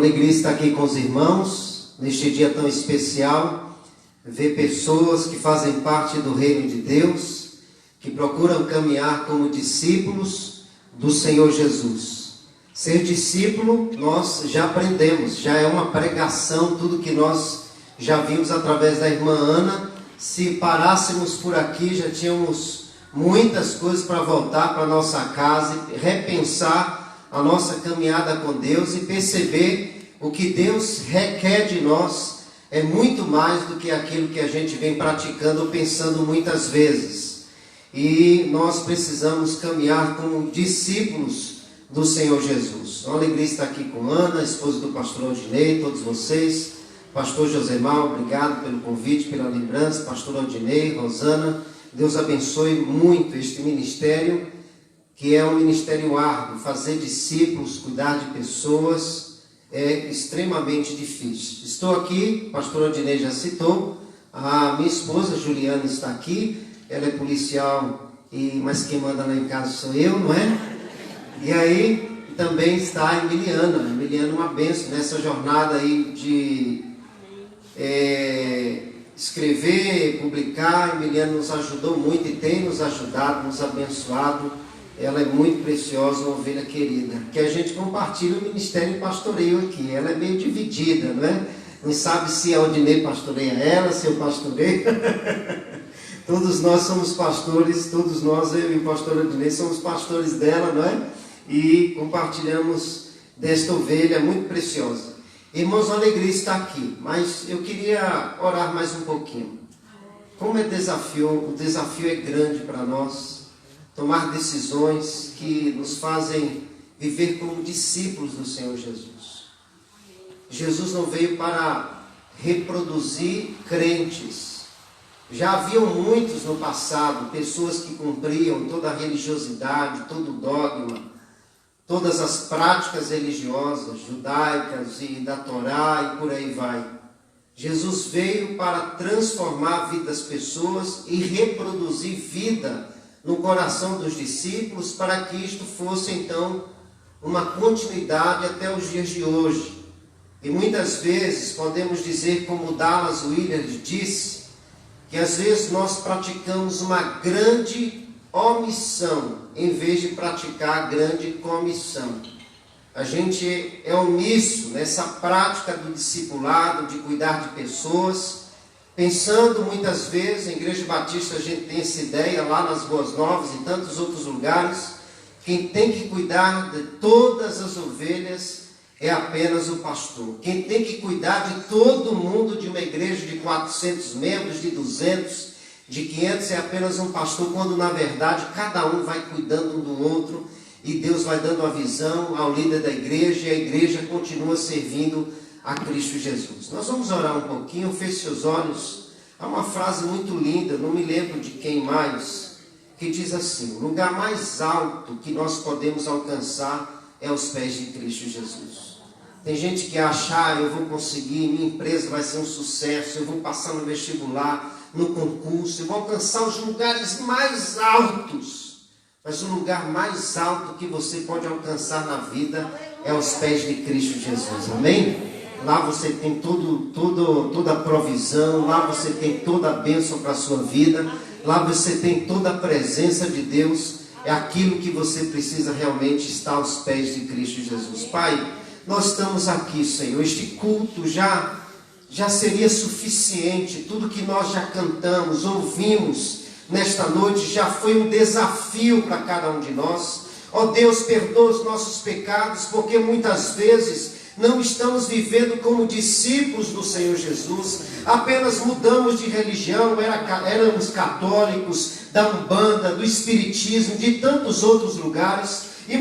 alegria estar aqui com os irmãos, neste dia tão especial, ver pessoas que fazem parte do reino de Deus, que procuram caminhar como discípulos do Senhor Jesus. Ser discípulo, nós já aprendemos, já é uma pregação, tudo que nós já vimos através da irmã Ana. Se parássemos por aqui, já tínhamos muitas coisas para voltar para nossa casa e repensar a nossa caminhada com Deus e perceber o que Deus requer de nós é muito mais do que aquilo que a gente vem praticando ou pensando muitas vezes. E nós precisamos caminhar como discípulos do Senhor Jesus. É uma alegria estar aqui com Ana, esposa do pastor Aldinei, todos vocês. Pastor Josemar, obrigado pelo convite, pela lembrança. Pastor Aldinei, Rosana, Deus abençoe muito este ministério, que é um ministério árduo. Fazer discípulos, cuidar de pessoas é extremamente difícil. Estou aqui, o pastor Aldinei já citou, a minha esposa Juliana está aqui, ela é policial, mas quem manda lá em casa sou eu, não é? E aí também está a Emiliana. Emiliana é uma bênção nessa jornada aí de escrever, publicar. Emiliana nos ajudou muito e tem nos ajudado, nos abençoado. Ela é muito preciosa, uma ovelha querida, que a gente compartilha o ministério e pastoreio aqui. Ela é meio dividida, não é? Não sabe se a Aldinei pastoreia ela, se eu pastoreio. Todos nós somos pastores, todos nós, eu e o pastor Aldinei, somos pastores dela, não é? E compartilhamos desta ovelha muito preciosa. Irmãos, a alegria está aqui, mas eu queria orar mais um pouquinho. Como o desafio é grande para nós, tomar decisões que nos fazem viver como discípulos do Senhor Jesus. Jesus não veio para reproduzir crentes. Já haviam muitos no passado, pessoas que cumpriam toda a religiosidade, todo o dogma, todas as práticas religiosas, judaicas e da Torá e por aí vai. Jesus veio para transformar a vida das pessoas e reproduzir vida no coração dos discípulos, para que isto fosse então uma continuidade até os dias de hoje. E muitas vezes podemos dizer, como Dallas Willard disse, que às vezes nós praticamos uma grande omissão em vez de praticar a grande comissão. A gente é omisso nessa prática do discipulado, de cuidar de pessoas, pensando muitas vezes, em Igreja Batista a gente tem essa ideia, lá nas Boas Novas e tantos outros lugares, quem tem que cuidar de todas as ovelhas é apenas o pastor. Quem tem que cuidar de todo mundo de uma igreja de 400 membros, de 200, de 500 é apenas um pastor, quando na verdade cada um vai cuidando um do outro e Deus vai dando a visão ao líder da igreja e a igreja continua servindo a Cristo Jesus. Nós vamos orar um pouquinho, feche seus olhos. Há uma frase muito linda, não me lembro de quem mais, que diz assim: o lugar mais alto que nós podemos alcançar é os pés de Cristo Jesus. Tem gente que acha, eu vou conseguir, minha empresa vai ser um sucesso, eu vou passar no vestibular, no concurso, eu vou alcançar os lugares mais altos. Mas o lugar mais alto que você pode alcançar na vida é os pés de Cristo Jesus. Amém? Lá você tem toda a provisão, lá você tem toda a bênção para a sua vida, lá você tem toda a presença de Deus. É aquilo que você precisa realmente estar aos pés de Cristo Jesus. Pai, nós estamos aqui, Senhor. Este culto já seria suficiente. Tudo que nós já cantamos, ouvimos nesta noite, já foi um desafio para cada um de nós. Ó Deus, perdoa os nossos pecados, porque muitas vezes não estamos vivendo como discípulos do Senhor Jesus, apenas mudamos de religião, éramos católicos, da Umbanda, do Espiritismo, de tantos outros lugares, e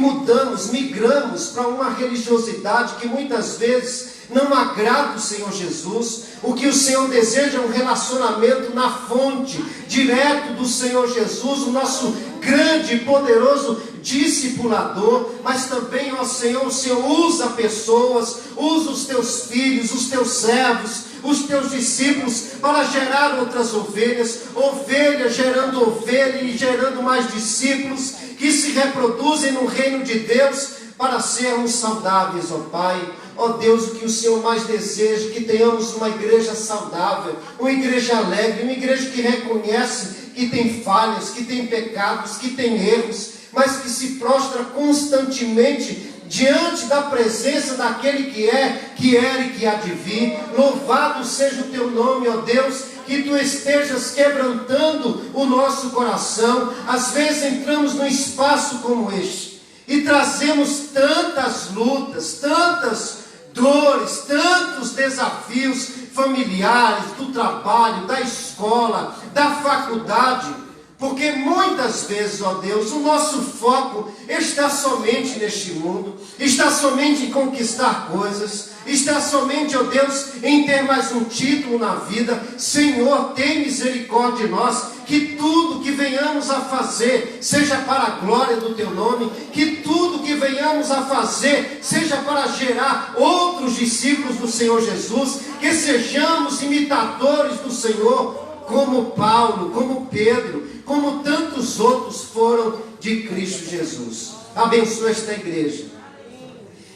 migramos para uma religiosidade que muitas vezes não agrada o Senhor Jesus. O que o Senhor deseja é um relacionamento na fonte, direto do Senhor Jesus, o nosso grande e poderoso discipulador. Mas também, ó Senhor, o Senhor usa pessoas, usa os teus filhos, os teus servos, os teus discípulos para gerar outras ovelhas, ovelha gerando ovelha e gerando mais discípulos que se reproduzem no reino de Deus para sermos saudáveis, ó Pai. ó Deus, o que o Senhor mais deseja, que tenhamos uma igreja saudável, uma igreja alegre, uma igreja que reconhece que tem falhas, que tem pecados, que tem erros, mas que se prostra constantemente diante da presença daquele que é, que era e que há de vir. Louvado seja o teu nome, ó Deus, que tu estejas quebrantando o nosso coração. Às vezes entramos num espaço como este e trazemos tantas lutas, tantas dores, tantos desafios familiares, do trabalho, da escola, da faculdade, porque muitas vezes, ó Deus, o nosso foco está somente neste mundo, está somente em conquistar coisas, está somente, ó Deus, em ter mais um título na vida. Senhor, tem misericórdia de nós, que tudo que venhamos a fazer seja para a glória do teu nome, que tudo que venhamos a fazer seja para gerar outros discípulos do Senhor Jesus, que sejamos imitadores do Senhor, como Paulo, como Pedro, como tantos outros foram de Cristo Jesus. Abençoa esta igreja,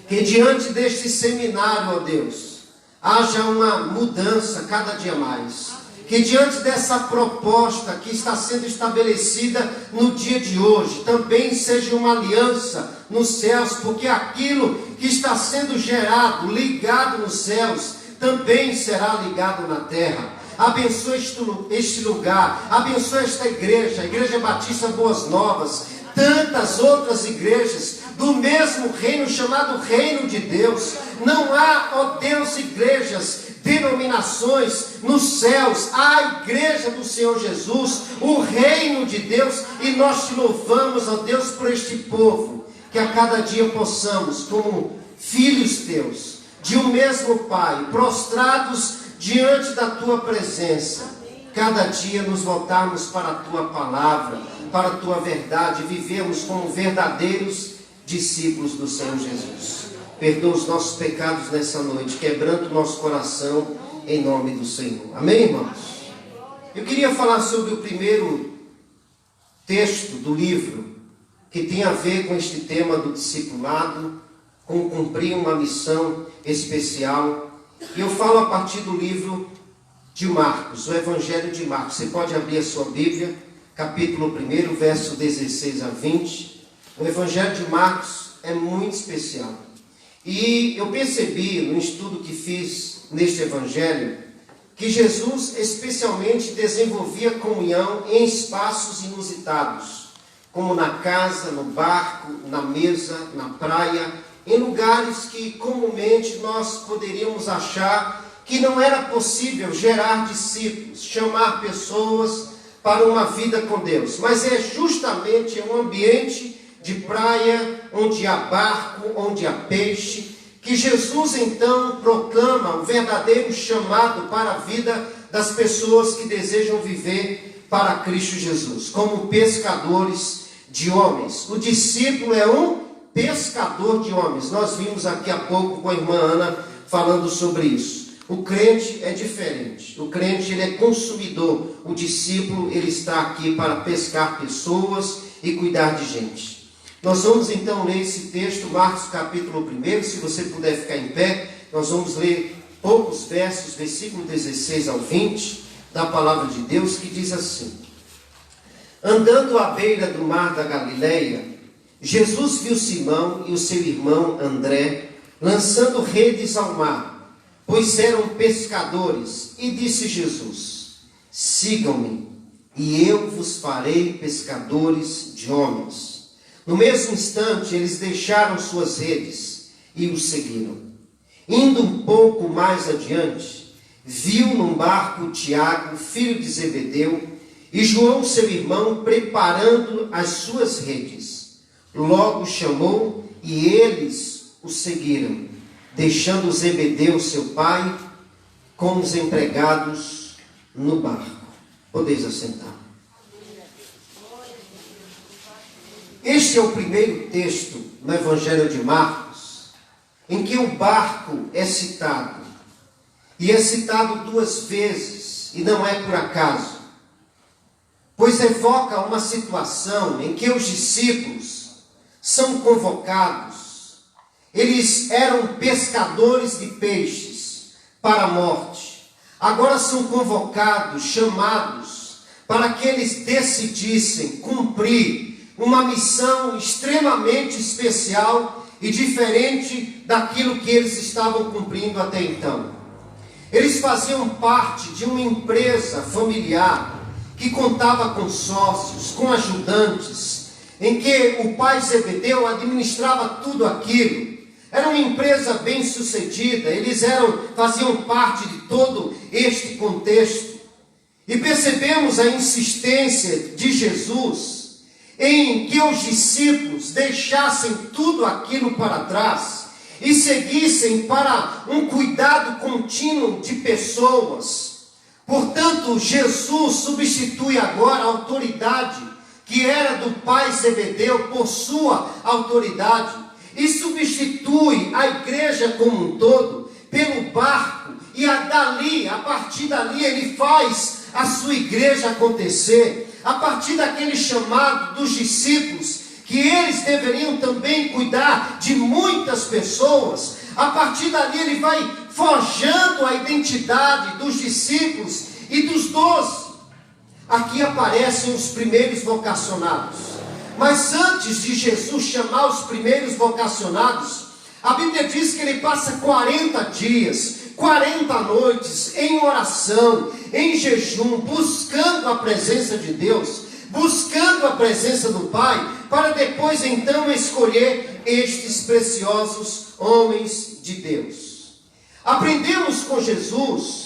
que diante deste seminário, ó Deus, haja uma mudança cada dia mais, que diante dessa proposta que está sendo estabelecida no dia de hoje, também seja uma aliança nos céus, porque aquilo que está sendo gerado, ligado nos céus, também será ligado na terra. Abençoa este lugar, abençoa esta igreja, a Igreja Batista Boas Novas, tantas outras igrejas do mesmo reino chamado Reino de Deus. Não há, ó Deus, igrejas, denominações nos céus, há a igreja do Senhor Jesus, o reino de Deus, e nós te louvamos, ó Deus, por este povo, que a cada dia possamos, como filhos teus, de um mesmo Pai, prostrados diante da tua presença, cada dia nos voltarmos para a tua palavra, para a tua verdade, vivemos como verdadeiros discípulos do Senhor Jesus. Perdoa os nossos pecados nessa noite, quebrando o nosso coração em nome do Senhor. Amém, irmãos? Eu queria falar sobre o primeiro texto do livro, que tem a ver com este tema do discipulado, com cumprir uma missão especial. E eu falo a partir do livro de Marcos, o Evangelho de Marcos. Você pode abrir a sua Bíblia, capítulo 1, verso 16 a 20. O Evangelho de Marcos é muito especial. E eu percebi, no estudo que fiz neste Evangelho, que Jesus especialmente desenvolvia comunhão em espaços inusitados, como na casa, no barco, na mesa, na praia, em lugares que comumente nós poderíamos achar que não era possível gerar discípulos, chamar pessoas para uma vida com Deus. Mas é justamente um ambiente de praia, onde há barco, onde há peixe, que Jesus então proclama o verdadeiro chamado para a vida das pessoas que desejam viver para Cristo Jesus, como pescadores de homens. O discípulo é um pescador de homens. Nós vimos aqui há pouco com a irmã Ana falando sobre isso. O crente é diferente. O crente, ele é consumidor. O discípulo, ele está aqui para pescar pessoas e cuidar de gente. Nós vamos então ler esse texto, Marcos capítulo 1. Se você puder ficar em pé, nós vamos ler poucos versos, versículo 16 ao 20, da palavra de Deus, que diz assim: Andando à beira do mar da Galileia, Jesus viu Simão e o seu irmão André lançando redes ao mar, pois eram pescadores. E disse Jesus: Sigam-me, e eu vos farei pescadores de homens. No mesmo instante, eles deixaram suas redes e o seguiram. Indo um pouco mais adiante, viu num barco Tiago, filho de Zebedeu, e João, seu irmão, preparando as suas redes. Logo chamou e eles o seguiram, deixando Zebedeu, seu pai, com os empregados no barco. Podeis assentar. Este é o primeiro texto no Evangelho de Marcos, em que o barco é citado. E é citado 2 vezes, e não é por acaso. Pois evoca uma situação em que os discípulos são convocados. Eles eram pescadores de peixes para a morte. Agora são convocados, chamados, para que eles decidissem cumprir uma missão extremamente especial e diferente daquilo que eles estavam cumprindo até então. Eles faziam parte de uma empresa familiar que contava com sócios, com ajudantes, em que o pai Zebedeu administrava tudo aquilo. Era uma empresa bem sucedida, eles faziam parte de todo este contexto. E percebemos a insistência de Jesus em que os discípulos deixassem tudo aquilo para trás e seguissem para um cuidado contínuo de pessoas. Portanto, Jesus substitui agora a autoridade que era do pai Zebedeu por sua autoridade e substitui a igreja como um todo pelo barco, e a partir dali ele faz a sua igreja acontecer, a partir daquele chamado dos discípulos, que eles deveriam também cuidar de muitas pessoas. A partir dali ele vai forjando a identidade dos discípulos e dos 12. Aqui aparecem os primeiros vocacionados. Mas antes de Jesus chamar os primeiros vocacionados, a Bíblia diz que ele passa 40 dias, 40 noites em oração, em jejum, buscando a presença de Deus, buscando a presença do Pai, para depois então escolher estes preciosos homens de Deus. Aprendemos com Jesus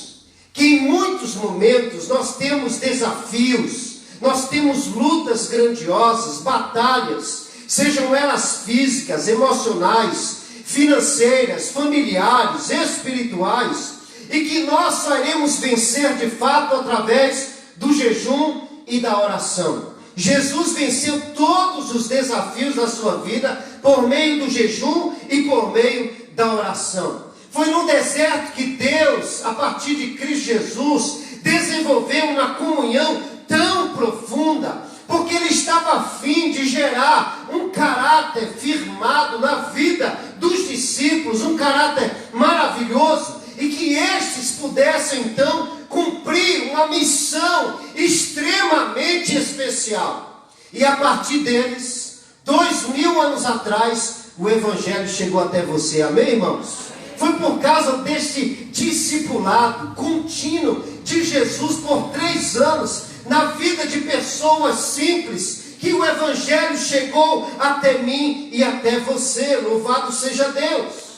que em muitos momentos nós temos desafios, nós temos lutas grandiosas, batalhas, sejam elas físicas, emocionais, financeiras, familiares, espirituais, e que nós só iremos vencer de fato através do jejum e da oração. Jesus venceu todos os desafios da sua vida por meio do jejum e por meio da oração. Foi no deserto que Deus, a partir de Cristo Jesus, desenvolveu uma comunhão tão profunda, porque ele estava a fim de gerar um caráter firmado na vida dos discípulos, um caráter maravilhoso, e que estes pudessem então cumprir uma missão extremamente especial. E a partir deles, 2000 anos atrás, o Evangelho chegou até você. Amém, irmãos? Foi por causa deste discipulado contínuo de Jesus por 3 anos, na vida de pessoas simples, que o Evangelho chegou até mim e até você. Louvado seja Deus!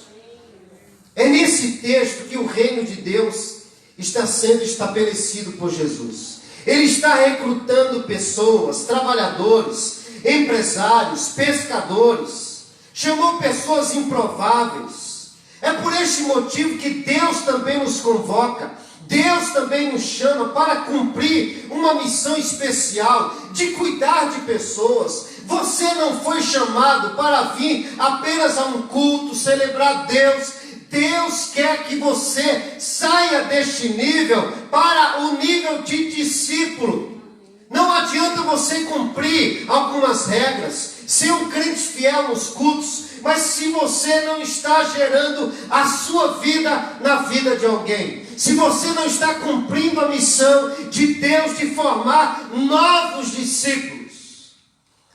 É nesse texto que o reino de Deus está sendo estabelecido por Jesus. Ele está recrutando pessoas, trabalhadores, empresários, pescadores. Chamou pessoas improváveis. É por este motivo que Deus também nos convoca. Deus também nos chama para cumprir uma missão especial de cuidar de pessoas. Você não foi chamado para vir apenas a um culto, celebrar Deus. Deus quer que você saia deste nível para o nível de discípulo. Não adianta você cumprir algumas regras, ser um crente fiel nos cultos, mas se você não está gerando a sua vida na vida de alguém, se você não está cumprindo a missão de Deus de formar novos discípulos.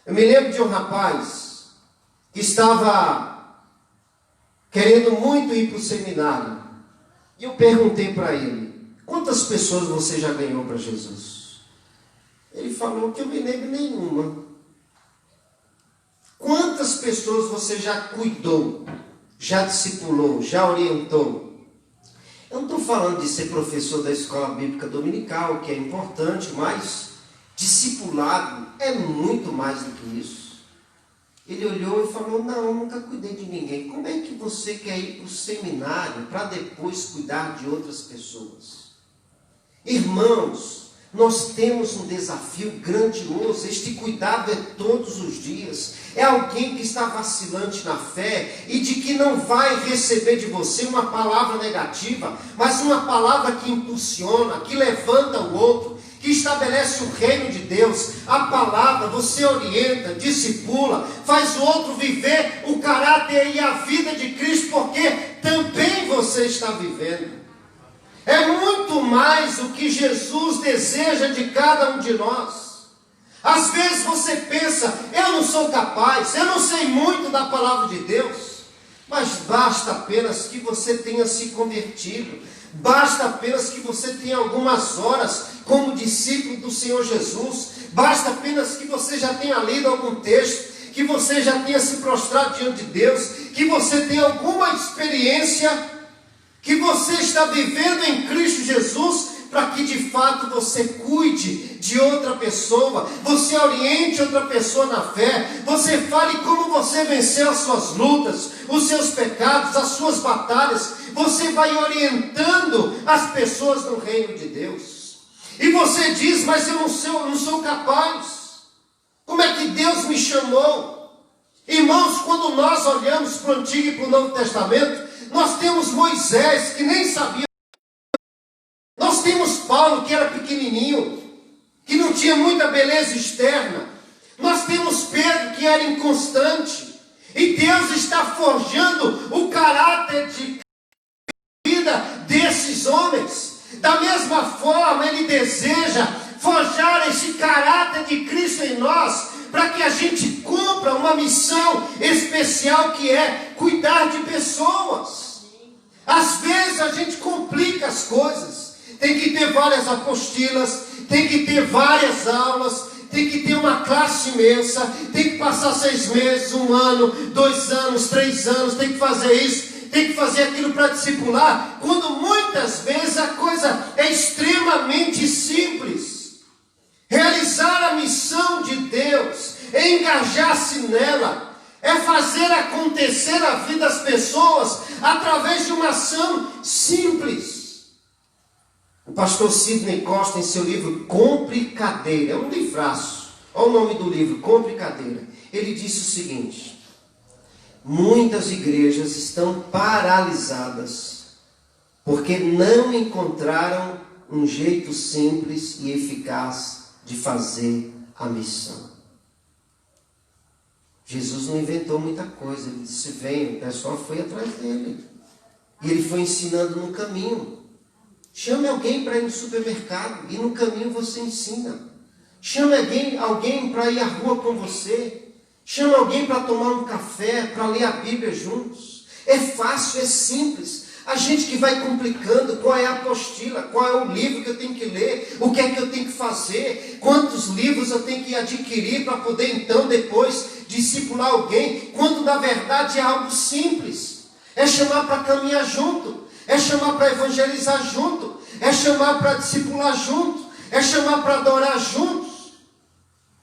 Eu me lembro de um rapaz que estava querendo muito ir para o seminário. E eu perguntei para ele: quantas pessoas você já ganhou para Jesus? Ele falou que eu me lembro nenhuma. Quantas pessoas você já cuidou, já discipulou, já orientou? Eu não estou falando de ser professor da escola bíblica dominical, que é importante, mas discipulado é muito mais do que isso. Ele olhou e falou: não, eu nunca cuidei de ninguém. Como é que você quer ir para o seminário para depois cuidar de outras pessoas? Irmãos, nós temos um desafio grandioso. Este cuidado é todos os dias. É alguém que está vacilante na fé e de que não vai receber de você uma palavra negativa, mas uma palavra que impulsiona, que levanta o outro, que que estabelece o reino de Deus, a palavra, você orienta, discipula, faz o outro viver o caráter e a vida de Cristo, porque também você está vivendo. É muito mais o que Jesus deseja de cada um de nós. Às vezes você pensa, eu não sou capaz, eu não sei muito da palavra de Deus, mas basta apenas que você tenha se convertido, basta apenas que você tenha algumas horas como discípulo do Senhor Jesus, basta apenas que você já tenha lido algum texto, que você já tenha se prostrado diante de Deus, que você tenha alguma experiência, que você está vivendo em Cristo Jesus, para que de fato você cuide de outra pessoa, você oriente outra pessoa na fé, você fale como você venceu as suas lutas, os seus pecados, as suas batalhas, você vai orientando as pessoas no reino de Deus. E você diz, mas eu não sou capaz. Como é que Deus me chamou? Irmãos, quando nós olhamos para o Antigo e para o Novo Testamento, nós temos Moisés, que nem sabia. Nós temos Paulo, que era pequenininho, que não tinha muita beleza externa. Nós temos Pedro, que era inconstante. E Deus está forjando o caráter de vida desses homens. Da mesma forma, Ele deseja forjar esse caráter de Cristo em nós, para que a gente cumpra uma missão especial, que é cuidar de pessoas. Às vezes a gente complica as coisas. Tem que ter várias apostilas, tem que ter várias aulas, tem que ter uma classe imensa, tem que passar 6 meses, 1 ano, 2 anos, 3 anos, tem que fazer isso, tem que fazer aquilo para discipular, quando muitas vezes a coisa é extremamente simples. Realizar a missão de Deus, é engajar-se nela, é fazer acontecer a vida das pessoas através de uma ação simples. O pastor Sidney Costa, em seu livro Complicadeira, é um livraço, olha o nome do livro, Complicadeira. Ele disse o seguinte: muitas igrejas estão paralisadas porque não encontraram um jeito simples e eficaz de fazer a missão. Jesus não inventou muita coisa, ele disse: venha, o pessoal foi atrás dele. E ele foi ensinando no caminho. Chame alguém para ir no supermercado, e no caminho você ensina. Chame alguém para ir à rua com você. Chame alguém para tomar um café, para ler a Bíblia juntos. É fácil, é simples. A gente que vai complicando, qual é a apostila, qual é o livro que eu tenho que ler, o que é que eu tenho que fazer, quantos livros eu tenho que adquirir para poder então depois discipular alguém, quando na verdade é algo simples. É chamar para caminhar junto, é chamar para evangelizar junto, é chamar para discipular junto, é chamar para adorar juntos.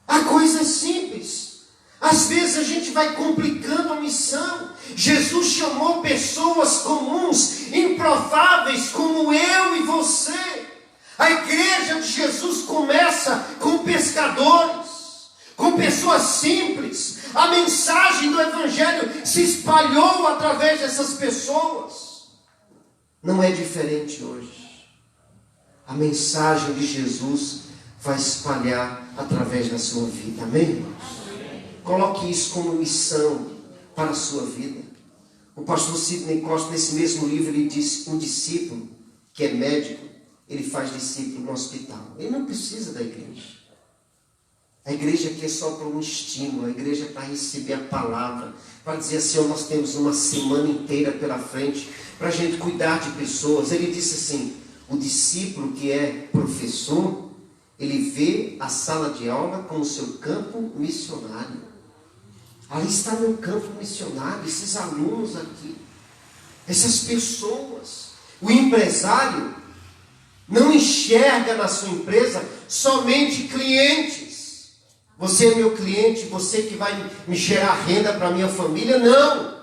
A coisa é simples. Às vezes a gente vai complicando a missão. Jesus chamou pessoas comuns, improváveis, como eu e você. A igreja de Jesus começa com pescadores, com pessoas simples. A mensagem do Evangelho se espalhou através dessas pessoas. Não é diferente hoje. A mensagem de Jesus vai espalhar através da sua vida. Amém, irmãos? Coloque isso como missão para a sua vida. O pastor Sidney Costa, nesse mesmo livro, ele diz: um discípulo que é médico, ele faz discípulo no hospital. Ele não precisa da igreja. A igreja aqui é só para um estímulo, a igreja é para receber a palavra, para dizer assim: oh, nós temos uma semana inteira pela frente para a gente cuidar de pessoas. Ele disse assim: o discípulo que é professor, ele vê a sala de aula como seu campo missionário. Ali está meu campo missionário, esses alunos aqui, essas pessoas. O empresário não enxerga na sua empresa somente clientes. Você é meu cliente, você que vai me gerar renda para a minha família. Não.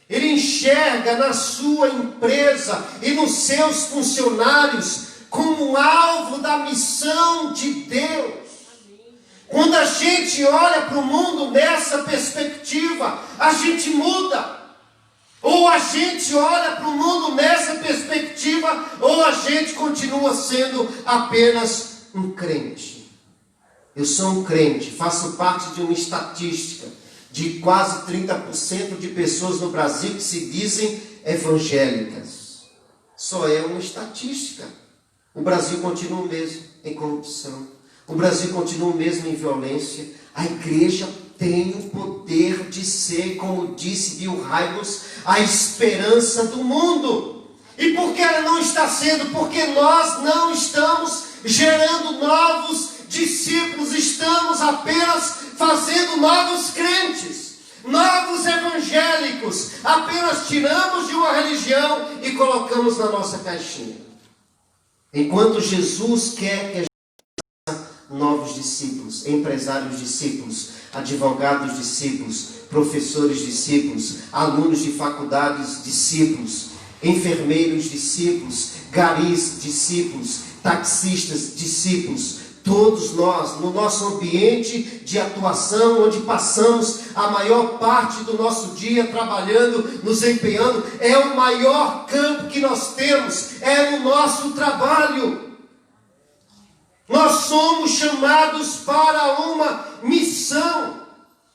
Ele enxerga na sua empresa e nos seus funcionários como alvo da missão de Deus. Quando a gente olha para o mundo nessa perspectiva, a gente muda. Ou a gente olha para o mundo nessa perspectiva, ou a gente continua sendo apenas um crente. Eu sou um crente, faço parte de uma estatística de quase 30% de pessoas no Brasil que se dizem evangélicas. Só é uma estatística. O Brasil continua o mesmo em corrupção. O Brasil continua o mesmo em violência. A igreja tem o poder de ser, como disse Bill Hybels, a esperança do mundo. E por que ela não está sendo? Porque nós não estamos gerando novos discípulos, estamos apenas fazendo novos crentes, novos evangélicos. Apenas tiramos de uma religião e colocamos na nossa caixinha. Enquanto Jesus quer que a gente faça novos discípulos, empresários discípulos, advogados discípulos, professores discípulos, alunos de faculdades discípulos, enfermeiros discípulos, garis discípulos, taxistas discípulos, todos nós, no nosso ambiente de atuação, onde passamos a maior parte do nosso dia trabalhando, nos empenhando, é o maior campo que nós temos, é no nosso trabalho. Nós somos chamados para uma missão,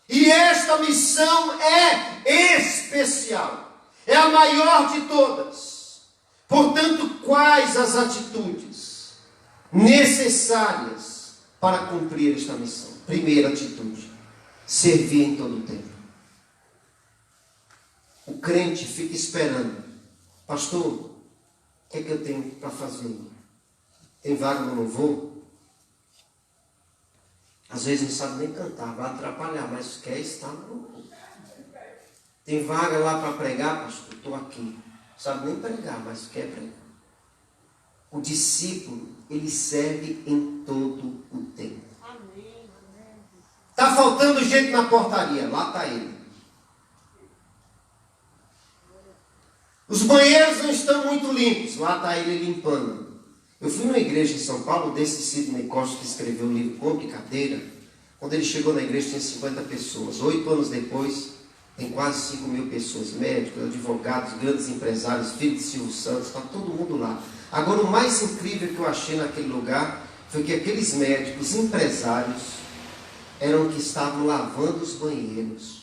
e esta missão é especial, é a maior de todas. Portanto, quais as atitudes necessárias para cumprir esta missão? Primeira atitude: servir em todo o tempo. O crente fica esperando: pastor, o que é que eu tenho para fazer? Tem vaga no louvor? Às vezes não sabe nem cantar, vai atrapalhar, mas quer estar no louvor. Tem vaga lá para pregar? Pastor, estou aqui. Não sabe nem pregar, mas quer pregar. O discípulo, ele serve em todo o tempo. Está faltando gente na portaria, lá está ele. Os banheiros não estão muito limpos, lá está ele limpando. Eu fui numa igreja em São Paulo, desse Sidney Costa que escreveu o livro Complicadeira. Quando ele chegou na igreja tinha 50 pessoas. 8 anos depois, tem quase 5 mil pessoas. Médicos, advogados, grandes empresários, filhos de Silvio Santos, está todo mundo lá. Agora, o mais incrível que eu achei naquele lugar foi que aqueles médicos empresários eram que estavam lavando os banheiros.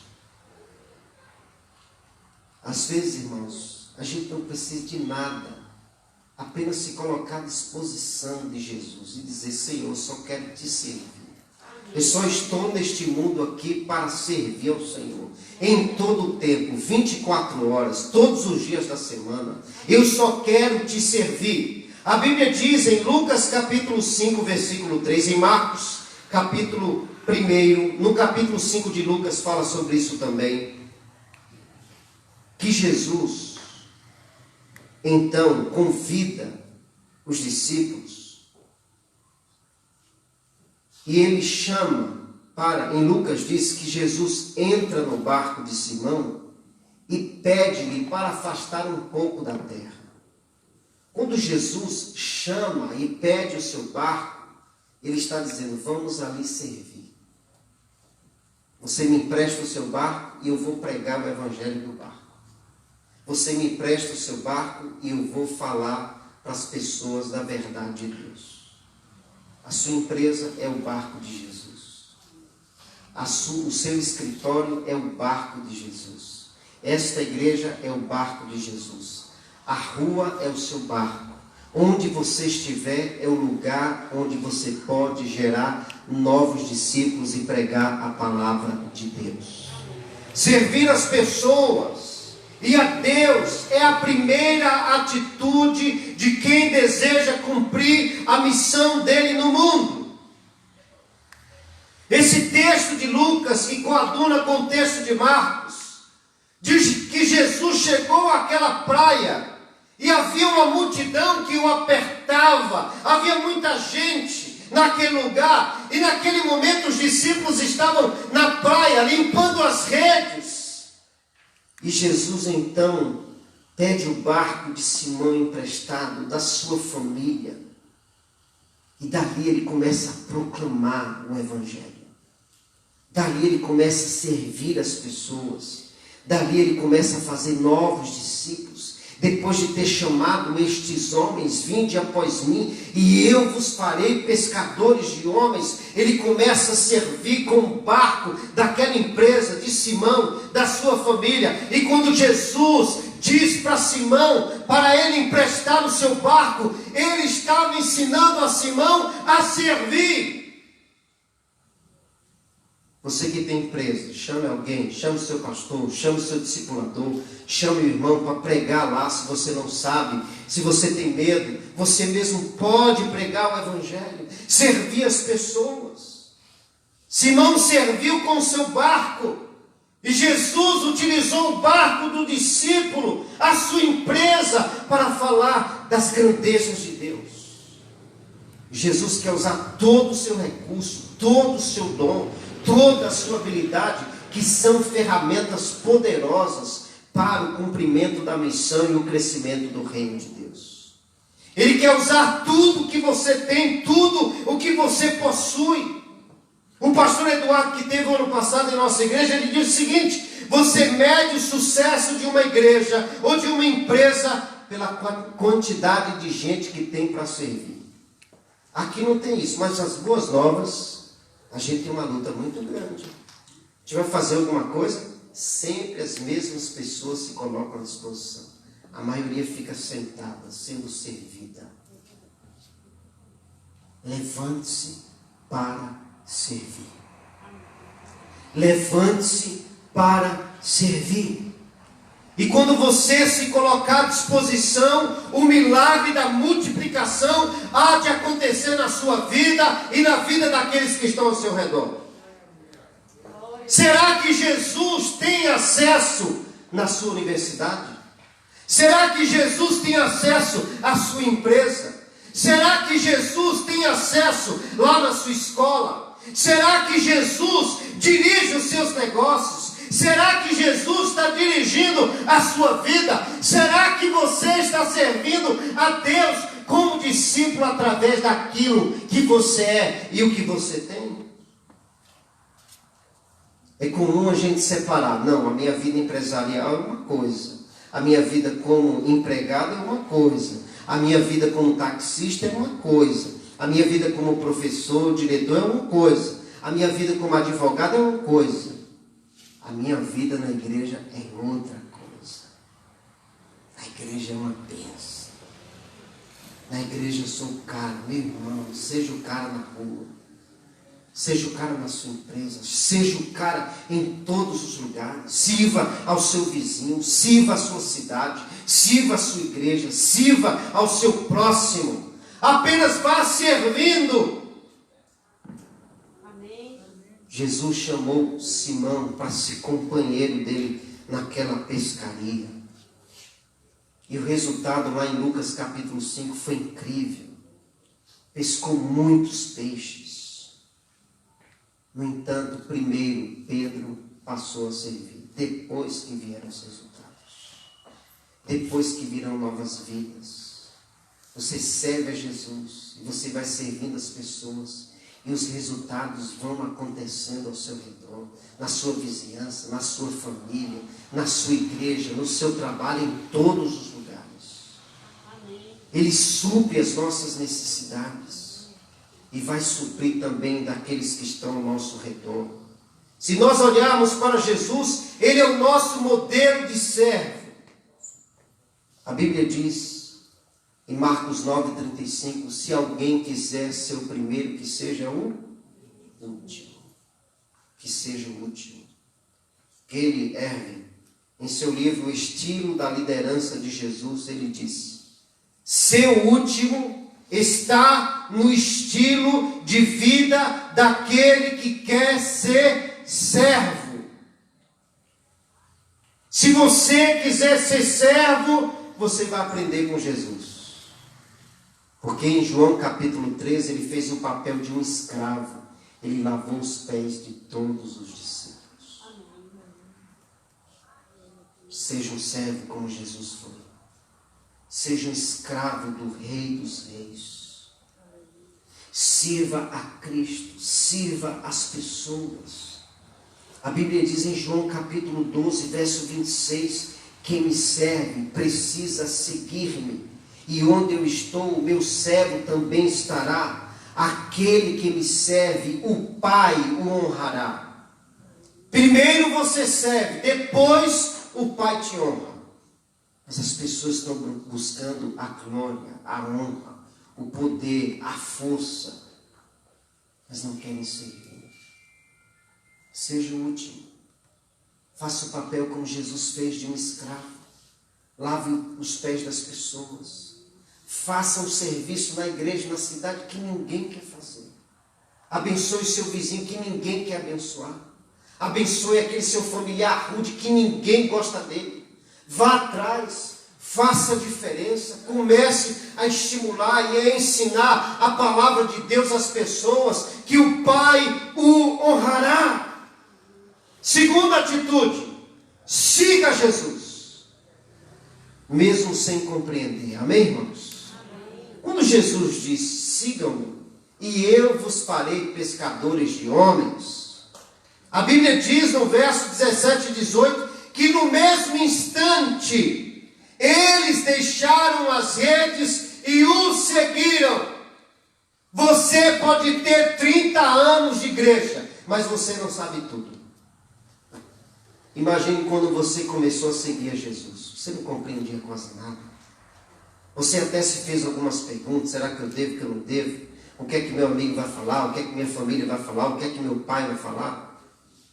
Às vezes, irmãos, a gente não precisa de nada, apenas se colocar à disposição de Jesus e dizer: Senhor, eu só quero te servir. Eu só estou neste mundo aqui para servir ao Senhor. Em todo o tempo, 24 horas, todos os dias da semana, eu só quero te servir. A Bíblia diz em Lucas capítulo 5, versículo 3, em Marcos capítulo 1, no capítulo 5 de Lucas fala sobre isso também, que Jesus então convida os discípulos e ele chama para, em Lucas diz que Jesus entra no barco de Simão e pede-lhe para afastar um pouco da terra. Quando Jesus chama e pede o seu barco, ele está dizendo: vamos ali servir. Você me empresta o seu barco e eu vou pregar o evangelho do barco. Você me empresta o seu barco e eu vou falar para as pessoas da verdade de Deus. A sua empresa é o barco de Jesus. O seu escritório é o barco de Jesus. Esta igreja é o barco de Jesus. A rua é o seu barco. Onde você estiver é o lugar onde você pode gerar novos discípulos e pregar a palavra de Deus. Servir as pessoas e a Deus é a primeira atitude de quem deseja cumprir a missão dele no mundo. Esse texto de Lucas, que coaduna com o texto de Marcos, diz que Jesus chegou àquela praia e havia uma multidão que o apertava, havia muita gente naquele lugar, e naquele momento os discípulos estavam na praia limpando as redes. E Jesus então pede o barco de Simão emprestado da sua família. E dali ele começa a proclamar o evangelho. Dali ele começa a servir as pessoas. Dali ele começa a fazer novos discípulos. depois de ter chamado estes homens, vinde após mim, e eu vos farei pescadores de homens. Ele começa a servir com o barco daquela empresa, de Simão, da sua família. E quando Jesus diz para Simão, para ele emprestar o seu barco, ele estava ensinando a Simão a servir. Você que tem empresa, chame alguém, chame o seu pastor, chame o seu discipulador, chame o irmão para pregar lá, se você não sabe, se você tem medo, você mesmo pode pregar o evangelho, servir as pessoas. Simão serviu com o seu barco, e Jesus utilizou o barco do discípulo, a sua empresa, para falar das grandezas de Deus. Jesus quer usar todo o seu recurso, todo o seu dom, toda a sua habilidade, que são ferramentas poderosas para o cumprimento da missão e o crescimento do reino de Deus. Ele quer usar tudo o que você tem, tudo o que você possui. O pastor Eduardo, que teve o ano passado em nossa igreja, ele diz o seguinte: você mede o sucesso de uma igreja ou de uma empresa pela quantidade de gente que tem para servir. Aqui não tem isso, mas as boas novas, a gente tem uma luta muito grande. A gente vai fazer alguma coisa, sempre as mesmas pessoas se colocam à disposição. A maioria fica sentada, sendo servida. Levante-se para servir. Levante-se para servir. E quando você se colocar à disposição, o milagre da multiplicação há de acontecer na sua vida e na vida daqueles que estão ao seu redor. Será que Jesus tem acesso na sua universidade? Será que Jesus tem acesso à sua empresa? Será que Jesus tem acesso lá na sua escola? Será que Jesus dirige os seus negócios? Será que Jesus está dirigindo a sua vida? Será que você está servindo a Deus como discípulo através daquilo que você é e o que você tem? É comum a gente separar. Não, a minha vida empresarial é uma coisa. A minha vida como empregado é uma coisa. A minha vida como taxista é uma coisa. A minha vida como professor, diretor é uma coisa. A minha vida como advogado é uma coisa. A minha vida na igreja é outra coisa. A igreja é uma bênção. Na igreja eu sou o cara, meu irmão, seja o cara na rua, seja o cara na sua empresa, seja o cara em todos os lugares. Sirva ao seu vizinho, sirva à sua cidade, sirva à sua igreja, sirva ao seu próximo. Apenas vá servindo. Jesus chamou Simão para ser companheiro dele naquela pescaria. E o resultado lá em Lucas capítulo 5 foi incrível. Pescou muitos peixes. No entanto, primeiro Pedro passou a servir. Depois que vieram os resultados. Depois que virão novas vidas. Você serve a Jesus e você vai servindo as pessoas. E os resultados vão acontecendo ao seu redor, na sua vizinhança, na sua família, na sua igreja, no seu trabalho, em todos os lugares. Amém. Ele supre as nossas necessidades e vai suprir também daqueles que estão ao nosso redor. Se nós olharmos para Jesus, Ele é o nosso modelo de servo. A Bíblia diz em Marcos 9,35, se alguém quiser ser o primeiro, que seja o último. Que seja o último. Gary Erwin, em seu livro O Estilo da Liderança de Jesus, ele disse: ser o último está no estilo de vida daquele que quer ser servo. Se você quiser ser servo, você vai aprender com Jesus. Porque em João capítulo 13, ele fez o papel de um escravo. Ele lavou os pés de todos os discípulos. Seja um servo como Jesus foi. Seja um escravo do Rei dos Reis. Sirva a Cristo. Sirva as pessoas. A Bíblia diz em João capítulo 12, verso 26, Quem me serve precisa seguir-me, e onde eu estou, o meu servo também estará. Aquele que me serve, o Pai o honrará. Primeiro você serve, depois o Pai te honra. Mas as pessoas estão buscando a glória, a honra, o poder, a força, mas não querem servir. Seja o último. Faça o papel como Jesus fez de um escravo. Lave os pés das pessoas. Faça um serviço na igreja, na cidade, que ninguém quer fazer. Abençoe seu vizinho que ninguém quer abençoar. Abençoe aquele seu familiar rude que ninguém gosta dele. Vá atrás, faça a diferença. Comece a estimular e a ensinar a palavra de Deus às pessoas, que o Pai o honrará. Segunda atitude, siga Jesus, mesmo sem compreender. Amém, irmãos? Amém. Quando Jesus disse, sigam-me, e eu vos farei pescadores de homens, a Bíblia diz no verso 17 e 18, que no mesmo instante, eles deixaram as redes e o seguiram. Você pode ter 30 anos de igreja, mas você não sabe tudo. Imagine quando você começou a seguir a Jesus. Você não compreendia quase nada. Você até se fez algumas perguntas. Será que eu devo, que eu não devo? O que é que meu amigo vai falar? O que é que minha família vai falar? O que é que meu pai vai falar?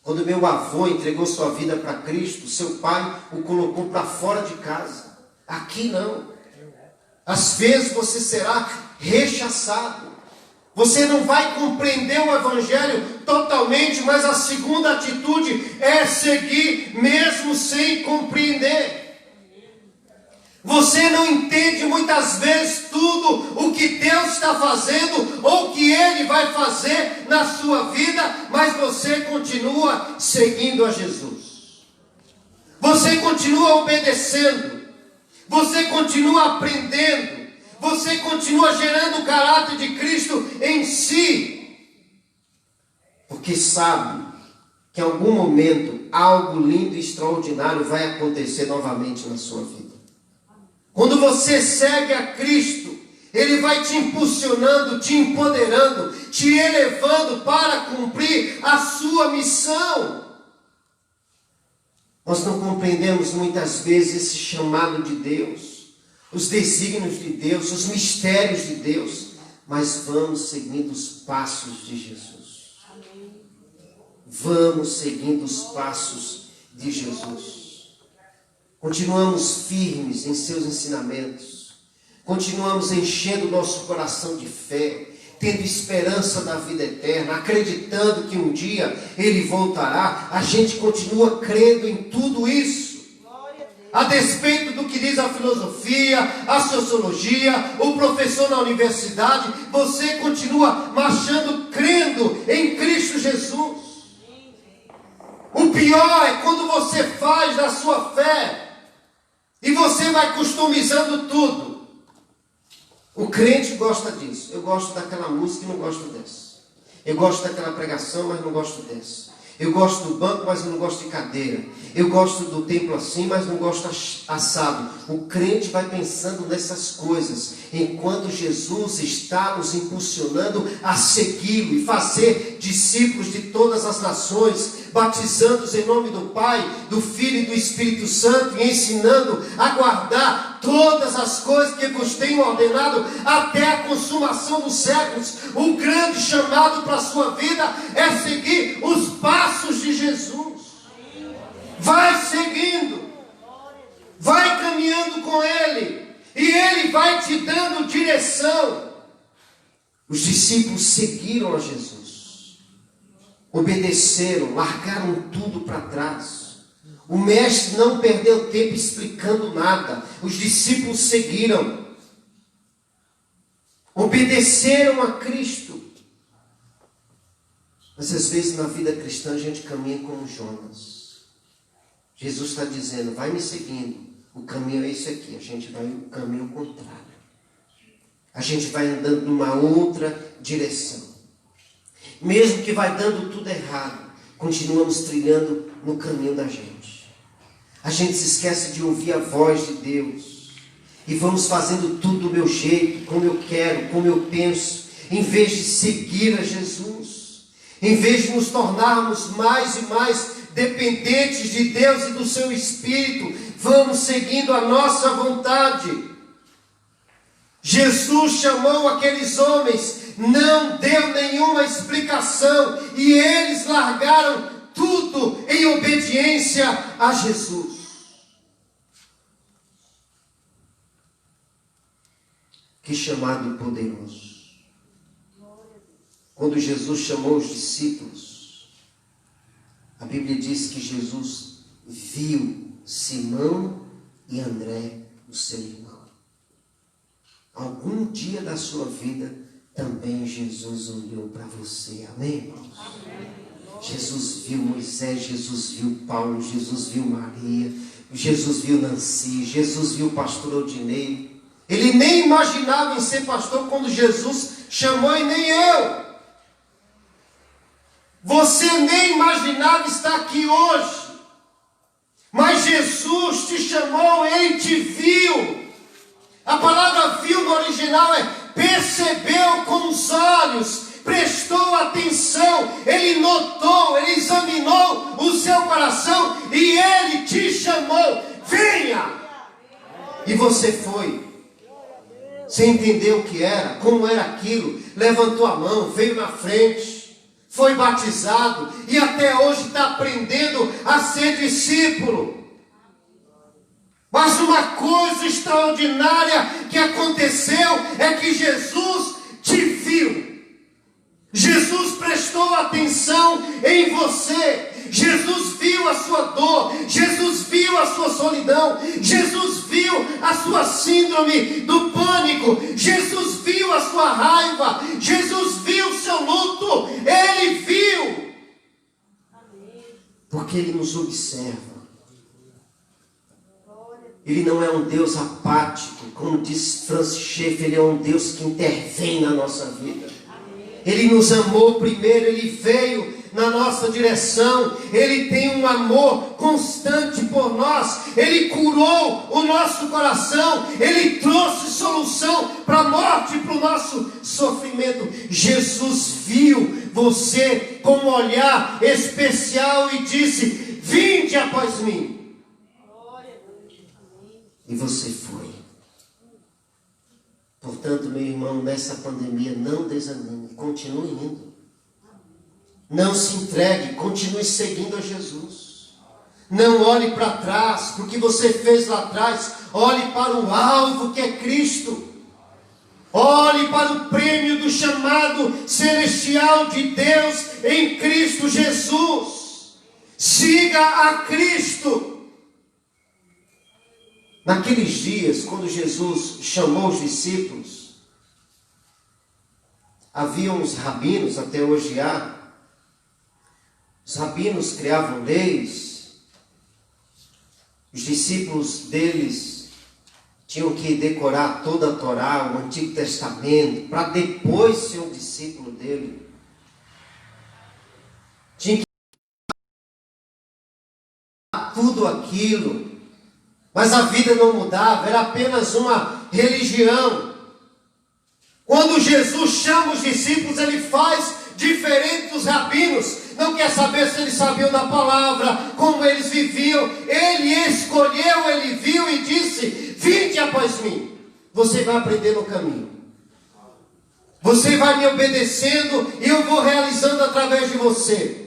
Quando meu avô entregou sua vida para Cristo, seu pai o colocou para fora de casa. Aqui não. Às vezes você será rechaçado. Você não vai compreender o Evangelho totalmente, mas a segunda atitude é seguir mesmo sem compreender. Você não entende muitas vezes tudo o que Deus está fazendo ou o que Ele vai fazer na sua vida, mas você continua seguindo a Jesus. Você continua obedecendo. Você continua aprendendo. Você continua gerando o caráter de Cristo em si. Porque sabe que em algum momento algo lindo e extraordinário vai acontecer novamente na sua vida. Quando você segue a Cristo, Ele vai te impulsionando, te empoderando, te elevando para cumprir a sua missão. Nós não compreendemos muitas vezes esse chamado de Deus, os desígnios de Deus, os mistérios de Deus, mas vamos seguindo os passos de Jesus. Vamos seguindo os passos de Jesus. Continuamos firmes em seus ensinamentos. Continuamos enchendo nosso coração de fé, tendo esperança da vida eterna, acreditando que um dia Ele voltará. A gente continua crendo em tudo isso. A despeito do que diz a filosofia, a sociologia, o professor na universidade, você continua marchando, crendo em Cristo Jesus. O pior é quando você faz da sua fé e você vai customizando tudo. O crente gosta disso. Eu gosto daquela música e não gosto dessa. Eu gosto daquela pregação, mas não gosto dessa. Eu gosto do banco, mas não gosto de cadeira. Eu gosto do templo assim, mas não gosto assado. O crente vai pensando nessas coisas, enquanto Jesus está nos impulsionando a segui-lo e fazer discípulos de todas as nações, batizando-os em nome do Pai, do Filho e do Espírito Santo, e ensinando a guardar todas as coisas que vos tenho ordenado até a consumação dos séculos. O grande chamado para a sua vida é seguir os passos de Jesus. Vai seguindo, vai caminhando com Ele, e Ele vai te dando direção. Os discípulos seguiram a Jesus, obedeceram, largaram tudo para trás. O mestre não perdeu tempo explicando nada. Os discípulos seguiram, obedeceram a Cristo. Mas às vezes na vida cristã a gente caminha como Jonas. Jesus está dizendo, vai me seguindo. O caminho é esse aqui. A gente vai no caminho contrário. A gente vai andando numa outra direção. Mesmo que vai dando tudo errado, continuamos trilhando no caminho da gente. A gente se esquece de ouvir a voz de Deus. E vamos fazendo tudo do meu jeito, como eu quero, como eu penso, em vez de seguir a Jesus. Em vez de nos tornarmos mais e mais dependentes de Deus e do seu Espírito, vamos seguindo a nossa vontade. Jesus chamou aqueles homens, não deu nenhuma explicação, e eles largaram tudo em obediência a Jesus. Que chamado poderoso! Quando Jesus chamou os discípulos, a Bíblia diz que Jesus viu Simão e André, o seu irmão. Algum dia da sua vida, também Jesus olhou para você. Amém, irmãos? Amém. Jesus viu Moisés, Jesus viu Paulo, Jesus viu Maria, Jesus viu Nancy, Jesus viu o pastor Odinei. Ele nem imaginava em ser pastor quando Jesus chamou, e nem eu. Você nem imaginava estar aqui hoje. Mas Jesus te chamou, Ele te viu. A palavra viu no original é percebeu com os olhos, prestou atenção, Ele notou, Ele examinou o seu coração e Ele te chamou. Venha! E você foi. Você entendeu o que era, como era aquilo, levantou a mão, veio na frente, foi batizado e até hoje está aprendendo a ser discípulo. Mas uma coisa extraordinária que aconteceu é que Jesus te viu. Jesus prestou atenção em você. Jesus viu a sua dor. Jesus viu a sua solidão. Jesus viu a sua síndrome do pânico. Jesus viu a sua raiva. Jesus viu o seu luto. Ele viu. Porque Ele nos observa. Ele não é um Deus apático, como diz Francis Schaeffer, Ele é um Deus que intervém na nossa vida. Ele nos amou primeiro, Ele veio na nossa direção, Ele tem um amor constante por nós, Ele curou o nosso coração, Ele trouxe solução para a morte, para o nosso sofrimento. Jesus viu você com um olhar especial e disse: vinde após mim. E você foi. Portanto, meu irmão, nessa pandemia, não desanime, continue indo. Não se entregue, continue seguindo a Jesus. Não olhe para trás, para o que você fez lá atrás. Olhe para o alvo que é Cristo. Olhe para o prêmio do chamado celestial de Deus em Cristo Jesus. Siga a Cristo. Naqueles dias, quando Jesus chamou os discípulos, havia uns rabinos, até hoje há. Os rabinos criavam leis. Os discípulos deles tinham que decorar toda a Torá, o Antigo Testamento, para depois ser um discípulo dele. Tinha que tudo aquilo. Mas a vida não mudava, era apenas uma religião. Quando Jesus chama os discípulos, Ele faz diferente dos rabinos. Não quer saber se eles sabiam da palavra, como eles viviam. Ele escolheu, Ele viu e disse: vinde após mim. Você vai aprender no caminho. Você vai me obedecendo e eu vou realizando através de você.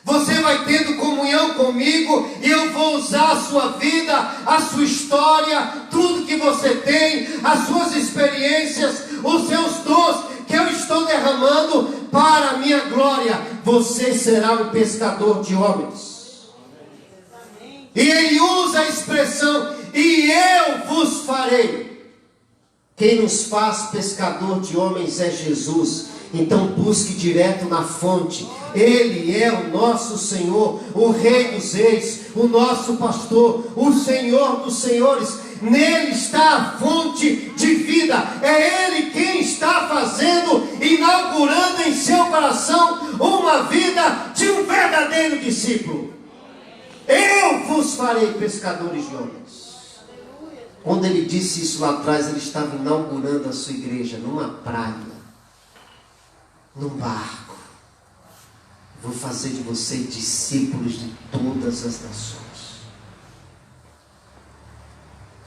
Você vai tendo comunhão comigo e eu vou usar a sua vida, a sua história, tudo que você tem, as suas experiências, os seus dons que eu estou derramando para a minha glória. Você será um pescador de homens. E Ele usa a expressão: e eu vos farei. Quem nos faz pescador de homens é Jesus. Então busque direto na fonte. Ele é o nosso Senhor, o Rei dos Reis, o nosso pastor, o Senhor dos Senhores. Nele está a fonte de vida. É Ele quem está fazendo, inaugurando em seu coração uma vida de um verdadeiro discípulo. Eu vos farei pescadores de homens. Quando ele disse isso lá atrás, ele estava inaugurando a sua igreja numa praia, num barco. Vou fazer de você discípulos de todas as nações.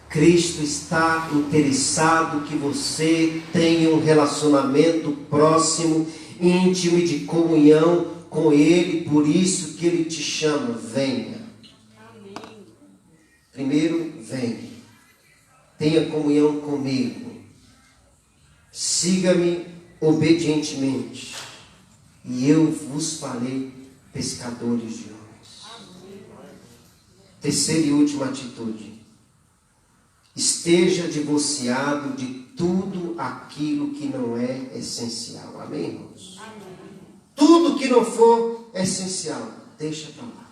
Cristo está interessado que você tenha um relacionamento próximo, íntimo e de comunhão com Ele. Por isso que Ele te chama, venha. Primeiro, venha. Tenha comunhão comigo. Siga-me obedientemente. E eu vos farei pescadores de homens. Terceira e última atitude. Esteja divorciado de tudo aquilo que não é essencial. Amém, irmãos? Amém. Tudo que não for essencial, deixa para lá.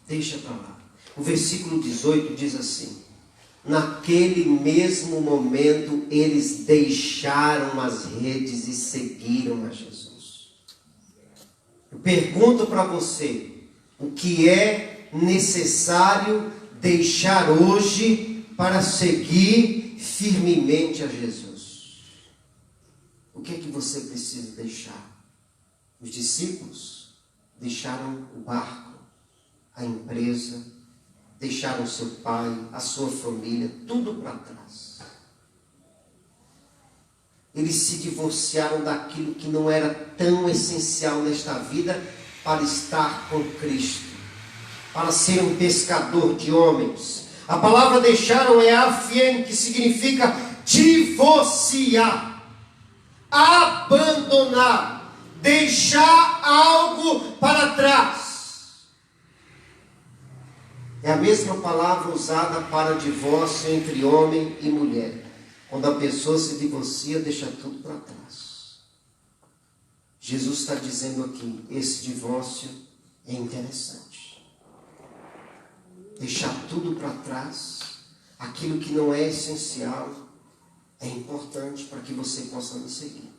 Deixa para lá. O versículo 18 diz assim: naquele mesmo momento, eles deixaram as redes e seguiram a Jesus. Eu pergunto para você, o que é necessário deixar hoje para seguir firmemente a Jesus? O que é que você precisa deixar? Os discípulos deixaram o barco, a empresa, deixaram seu pai, a sua família, tudo para trás. Eles se divorciaram daquilo que não era tão essencial nesta vida para estar com Cristo, para ser um pescador de homens. A palavra deixaram é afien, que significa divorciar, abandonar, deixar algo para trás. É a mesma palavra usada para divórcio entre homem e mulher. Quando a pessoa se divorcia, deixa tudo para trás. Jesus está dizendo aqui, esse divórcio é interessante. Deixar tudo para trás, aquilo que não é essencial, é importante para que você possa me seguir.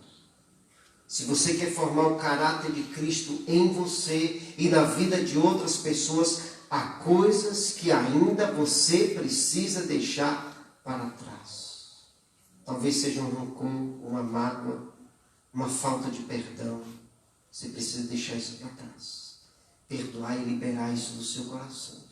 Se você quer formar o caráter de Cristo em você e na vida de outras pessoas, há coisas que ainda você precisa deixar para trás. Talvez seja um rancor, uma mágoa, uma falta de perdão. Você precisa deixar isso para trás. Perdoar e liberar isso do seu coração.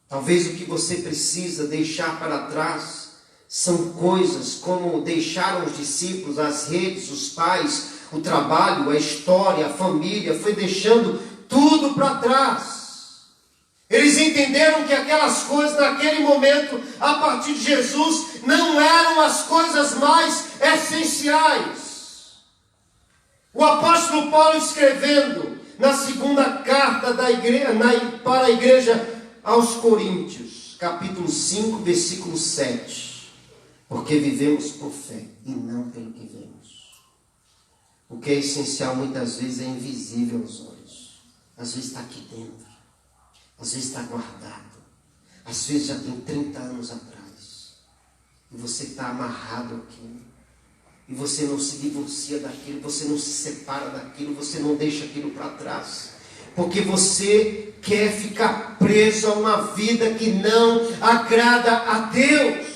Talvez o que você precisa deixar para trás são coisas como deixaram os discípulos, as redes, os pais, o trabalho, a história, a família, foi deixando tudo para trás. Eles entenderam que aquelas coisas naquele momento, a partir de Jesus, não eram as coisas mais essenciais. O apóstolo Paulo, escrevendo na segunda carta para a igreja aos Coríntios, capítulo 5, versículo 7. Porque vivemos por fé e não pelo que vemos. O que é essencial muitas vezes é invisível aos olhos. Às vezes está aqui dentro. Às vezes está guardado. Às vezes já tem 30 anos atrás. E você está amarrado aqui. E você não se divorcia daquilo. Você não se separa daquilo. Você não deixa aquilo para trás. Porque você quer ficar preso a uma vida que não agrada a Deus.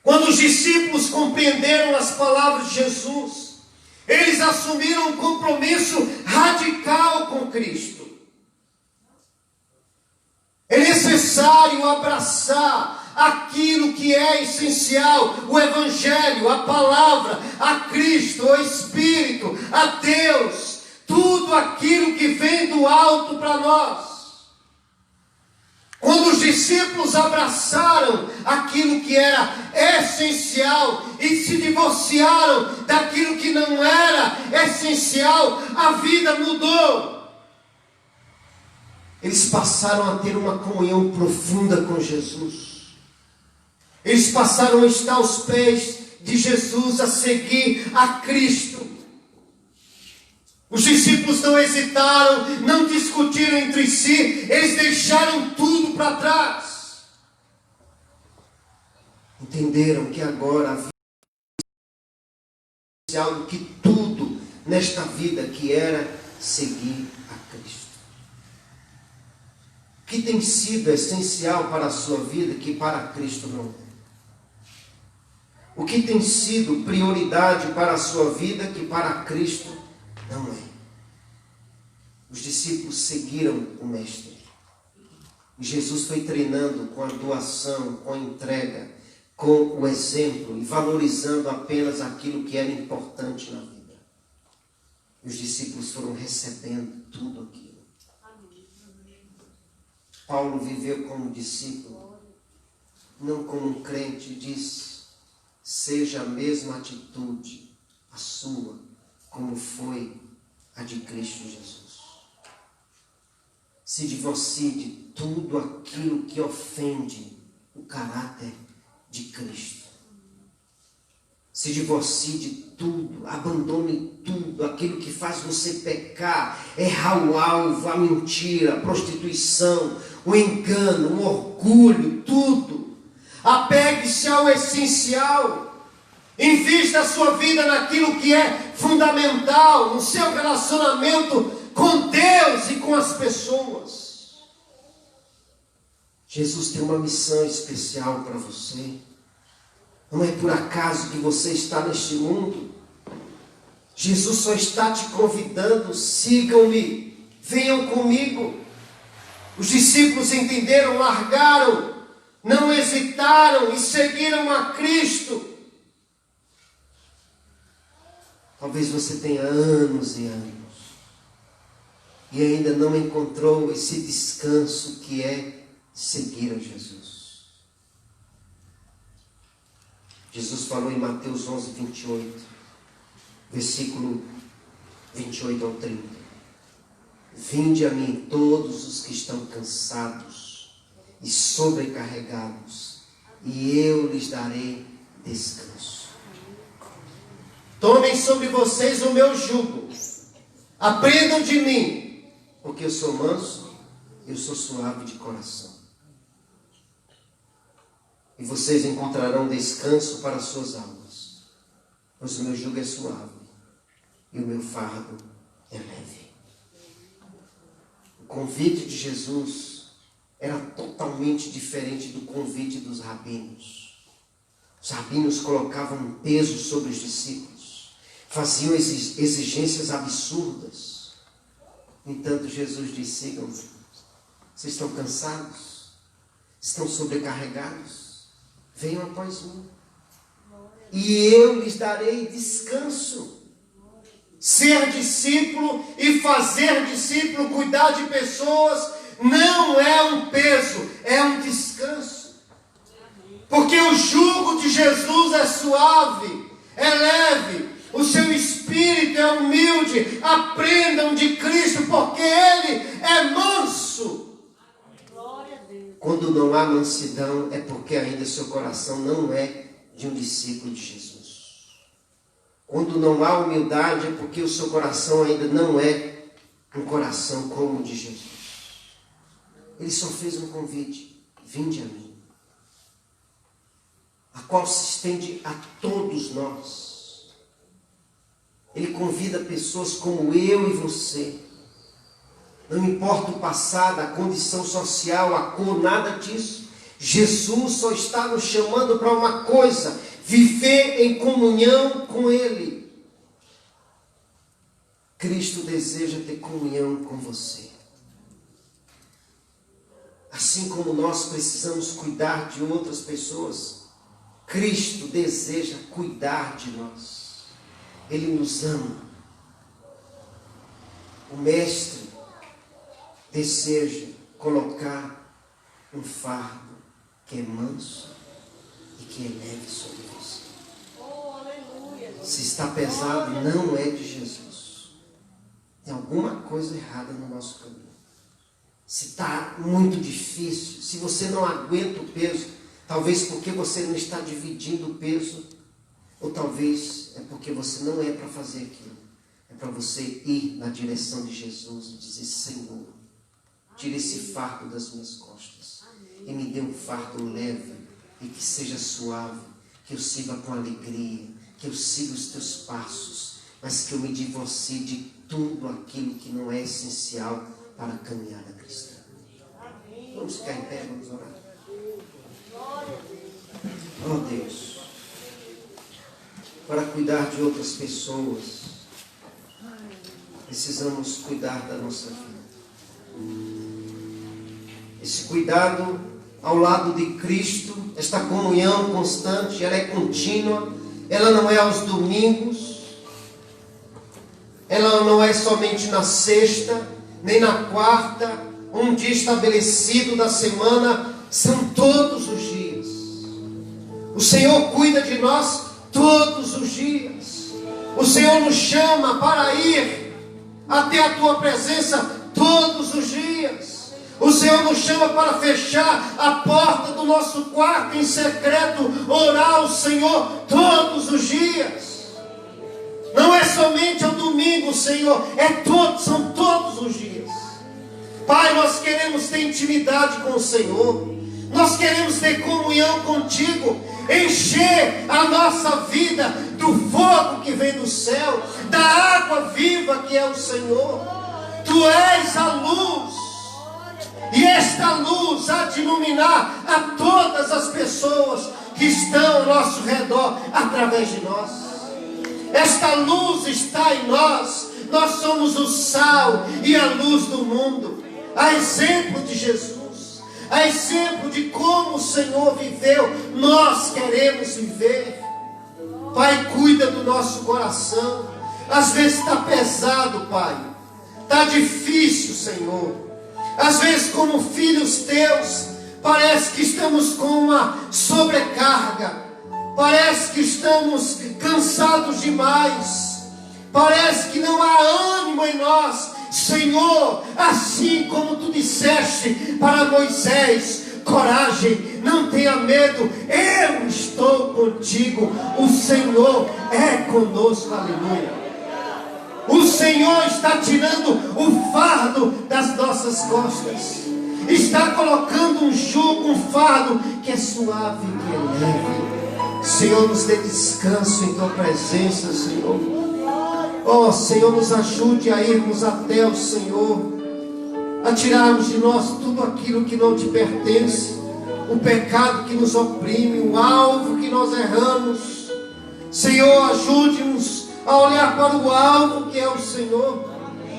Quando os discípulos compreenderam as palavras de Jesus, eles assumiram um compromisso radical com Cristo. É necessário abraçar aquilo que é essencial, o Evangelho, a palavra, a Cristo, o Espírito, a Deus, tudo aquilo que vem do alto para nós. Quando os discípulos abraçaram aquilo que era essencial e se divorciaram daquilo que não era essencial, a vida mudou. Eles passaram a ter uma comunhão profunda com Jesus. Eles passaram a estar aos pés de Jesus, a seguir a Cristo. Os discípulos não hesitaram, não discutiram entre si, eles deixaram tudo para trás. Entenderam que agora havia algo que tudo nesta vida que era seguir a Cristo? O que tem sido essencial para a sua vida que para Cristo não é? O que tem sido prioridade para a sua vida que para Cristo não é? Os discípulos seguiram o Mestre. E Jesus foi treinando com a doação, com a entrega, com o exemplo e valorizando apenas aquilo que era importante na vida. E os discípulos foram recebendo tudo aquilo. Paulo viveu como discípulo, não como um crente. Diz: seja a mesma atitude a sua, como foi a de Cristo Jesus. Se divorcie de tudo aquilo que ofende o caráter de Cristo. Se divorcie de tudo, abandone tudo, aquilo que faz você pecar, errar o alvo, a mentira, a prostituição, o engano, o orgulho, tudo. Apegue-se ao essencial. Invista a sua vida naquilo que é fundamental, no seu relacionamento com Deus e com as pessoas. Jesus tem uma missão especial para você. Não é por acaso que você está neste mundo. Jesus só está te convidando: sigam-me, venham comigo. Os discípulos entenderam, largaram, não hesitaram e seguiram a Cristo. Talvez você tenha anos e anos e ainda não encontrou esse descanso que é seguir a Jesus. Jesus falou em Mateus 11, 28, versículo 28 ao 30. Vinde a mim todos os que estão cansados e sobrecarregados, e eu lhes darei descanso. Tomem sobre vocês o meu jugo, aprendam de mim, porque eu sou manso, eu sou suave de coração. E vocês encontrarão descanso para as suas almas, pois o meu jugo é suave e o meu fardo é leve. O convite de Jesus era totalmente diferente do convite dos rabinos. Os rabinos colocavam um peso sobre os discípulos, faziam exigências absurdas. No entanto, Jesus disse: sigam-me. Vocês estão cansados? Estão sobrecarregados? Venham após mim, e eu lhes darei descanso. Ser discípulo e fazer discípulo, cuidar de pessoas, não é um peso, é um descanso. Porque o jugo de Jesus é suave, é leve, o seu espírito é humilde. Aprendam de Cristo, porque Ele é manso. Quando não há mansidão, é porque ainda seu coração não é de um discípulo de Jesus. Quando não há humildade, é porque o seu coração ainda não é um coração como o de Jesus. Ele só fez um convite: vinde a mim, a qual se estende a todos nós. Ele convida pessoas como eu e você. Não importa o passado, a condição social, a cor, nada disso. Jesus só está nos chamando para uma coisa: viver em comunhão com Ele. Cristo deseja ter comunhão com você. Assim como nós precisamos cuidar de outras pessoas, Cristo deseja cuidar de nós. Ele nos ama. O Mestre deseja colocar um fardo que é manso e que é leve sobre você. Se está pesado, não é de Jesus. Tem alguma coisa errada no nosso caminho. Se está muito difícil, se você não aguenta o peso, talvez porque você não está dividindo o peso, ou talvez é porque você não é para fazer aquilo. É para você ir na direção de Jesus e dizer: Senhor, tire esse fardo das minhas costas e me dê um fardo leve e que seja suave, que eu siga com alegria, que eu siga os teus passos, mas que eu me divorcie de tudo aquilo que não é essencial para a caminhada cristã. Vamos ficar em pé, vamos orar. Oh Deus, para cuidar de outras pessoas, precisamos cuidar da nossa vida. Esse cuidado ao lado de Cristo, esta comunhão constante, ela é contínua, ela não é aos domingos, ela não é somente na sexta, nem na quarta, um dia estabelecido da semana, são todos os dias. O Senhor cuida de nós todos os dias. O Senhor nos chama para ir até a tua presença todos os dias. O Senhor nos chama para fechar a porta do nosso quarto em secreto, orar ao Senhor todos os dias. Não é somente ao domingo, Senhor, são todos os dias. Pai, nós queremos ter intimidade com o Senhor. Nós queremos ter comunhão contigo, encher a nossa vida do fogo que vem do céu, da água viva que é o Senhor. Tu és a luz, e esta luz há de iluminar a todas as pessoas que estão ao nosso redor através de nós. Esta luz está em nós. Nós somos o sal e a luz do mundo. A exemplo de Jesus, a exemplo de como o Senhor viveu, nós queremos viver. Pai, cuida do nosso coração. Às vezes está pesado, Pai. Está difícil, Senhor. Às vezes, como filhos teus, parece que estamos com uma sobrecarga. Parece que estamos cansados demais. Parece que não há ânimo em nós. Senhor, assim como tu disseste para Moisés, coragem, não tenha medo, eu estou contigo. O Senhor é conosco, aleluia. O Senhor está tirando o fardo das nossas costas. Está colocando um jugo, um fardo que é suave, que é leve. Senhor, nos dê descanso em tua presença, Senhor. Oh, Senhor, nos ajude a irmos até o Senhor, a tirarmos de nós tudo aquilo que não te pertence, o pecado que nos oprime, o alvo que nós erramos. Senhor, ajude-nos a olhar para o alvo que é o Senhor.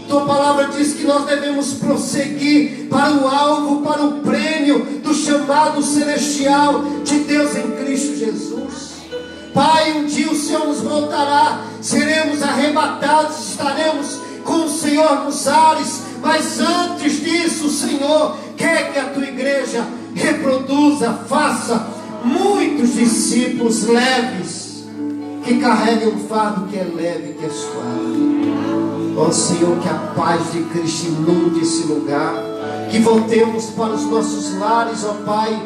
Tua palavra diz que nós devemos prosseguir para o alvo, para o prêmio do chamado celestial de Deus em Cristo Jesus. Pai, um dia o Senhor nos voltará, seremos arrebatados, estaremos com o Senhor nos ares, mas antes disso, o Senhor quer que a tua igreja reproduza, faça muitos discípulos leves, que carreguem um fardo que é leve, que é suave. Ó Senhor, que a paz de Cristo inunde esse lugar, que voltemos para os nossos lares, ó Pai,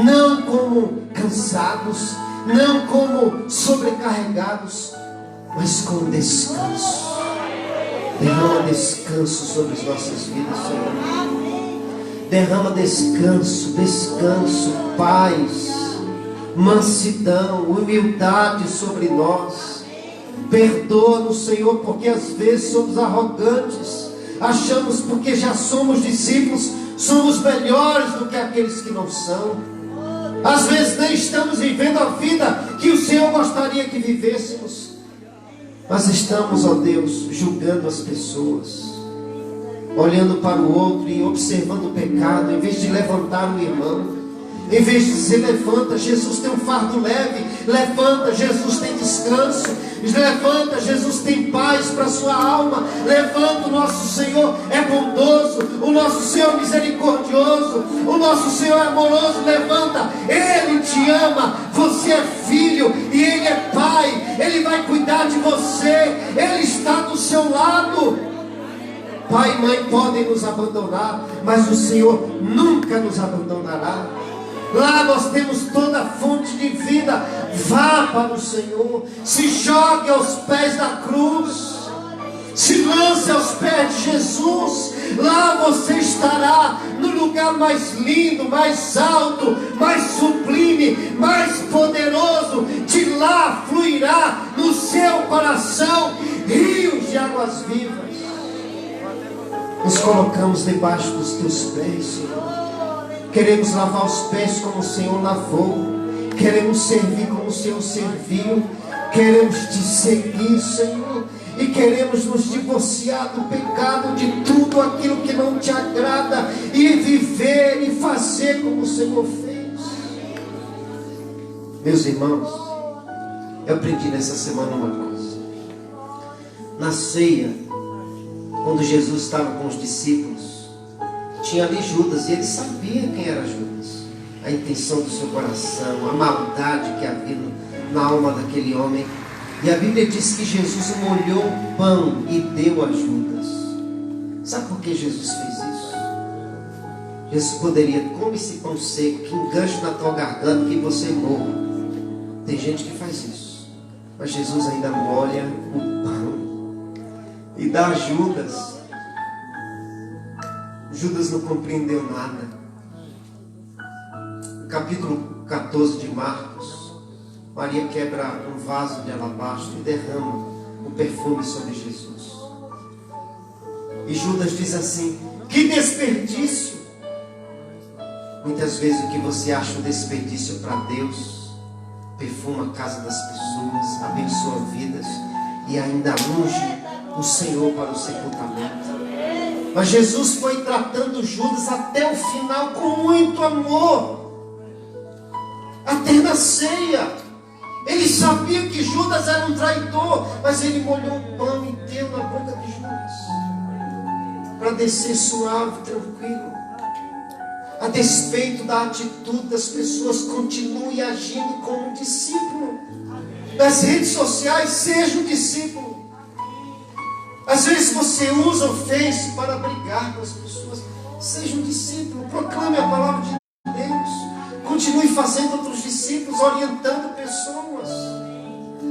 não como cansados, não como sobrecarregados, mas com descanso. Derrama descanso sobre as nossas vidas, Senhor. Derrama descanso, descanso, paz, mansidão, humildade sobre nós. Perdoa-nos, Senhor, porque às vezes somos arrogantes. Achamos porque já somos discípulos, somos melhores do que aqueles que não são. Às vezes nem estamos vivendo a vida que o Senhor gostaria que vivêssemos, mas estamos, ó Deus, julgando as pessoas, olhando para o outro e observando o pecado, em vez de levantar o irmão, em vez de dizer: levanta, Jesus tem um fardo leve, levanta, Jesus tem descanso, levanta, Jesus tem paz para a sua alma, levanta, o nosso Senhor é bondoso, o nosso Senhor é misericordioso, o nosso Senhor é amoroso. Levanta, Ele te ama, você é filho e Ele é pai, Ele vai cuidar de você, Ele está do seu lado. Pai e mãe podem nos abandonar, mas o Senhor nunca nos abandonará. Lá nós temos toda a fonte de vida. Vá para o Senhor, se jogue aos pés da cruz, se lance aos pés de Jesus. Lá você estará no lugar mais lindo, mais alto, mais sublime, mais poderoso. De lá fluirá no seu coração águas vivas. Nos colocamos debaixo dos teus pés, Senhor. Queremos lavar os pés como o Senhor lavou. Queremos servir como o Senhor serviu. Queremos te seguir, Senhor. E queremos nos divorciar do pecado, de tudo aquilo que não te agrada, e viver e fazer como o Senhor fez. Meus irmãos, eu aprendi nessa semana uma coisa. Na ceia, quando Jesus estava com os discípulos, tinha ali Judas, e ele sabia quem era Judas, a intenção do seu coração, a maldade que havia na alma daquele homem. E a Bíblia diz que Jesus molhou o pão e deu a Judas. Sabe por que Jesus fez isso? Jesus poderia, come esse pão seco que engancha na tua garganta, que você morra. Tem gente que faz isso, mas Jesus ainda molha o pão e dá a Judas. Judas não compreendeu nada. No capítulo 14 de Marcos, Maria quebra um vaso de alabastro e derrama o perfume sobre Jesus. E Judas diz assim: que desperdício! Muitas vezes o que você acha um desperdício para Deus perfuma a casa das pessoas, abençoa vidas e ainda unge o Senhor para o sepultamento. Mas Jesus foi tratando Judas até o final com muito amor, até na ceia. Ele sabia que Judas era um traidor, mas ele molhou o pão e deu na boca de Judas, para descer suave, tranquilo. A despeito da atitude das pessoas, continue agindo como um discípulo. Nas redes sociais, seja um discípulo. Às vezes você usa o Face para brigar com as pessoas. Seja um discípulo, proclame a palavra de Deus. Continue fazendo outros discípulos, orientando pessoas.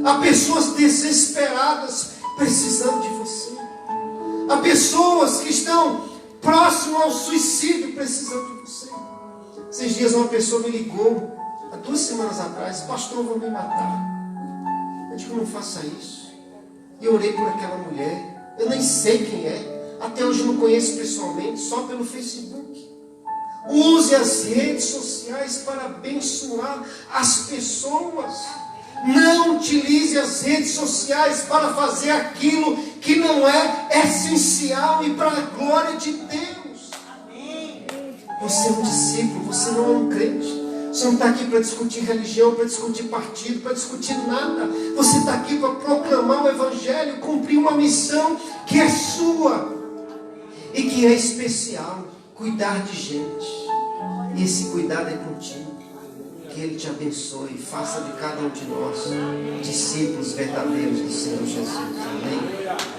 Há pessoas desesperadas precisando de você. Há pessoas que estão próximas ao suicídio precisando de você. Esses dias uma pessoa me ligou, há 2 semanas atrás: pastor, vou me matar. Eu digo: não faça isso. E eu orei por aquela mulher. Eu nem sei quem é. Até hoje não conheço pessoalmente, só pelo Facebook. Use as redes sociais para abençoar as pessoas. Não utilize as redes sociais para fazer aquilo que não é essencial e para a glória de Deus. Amém. Você é um discípulo, você não é um crente. Você não está aqui para discutir religião, para discutir partido, para discutir nada. Você está aqui para proclamar o Evangelho, cumprir uma missão que é sua e que é especial. Cuidar de gente. E esse cuidado é contigo. Que Ele te abençoe e faça de cada um de nós discípulos verdadeiros do Senhor Jesus. Amém.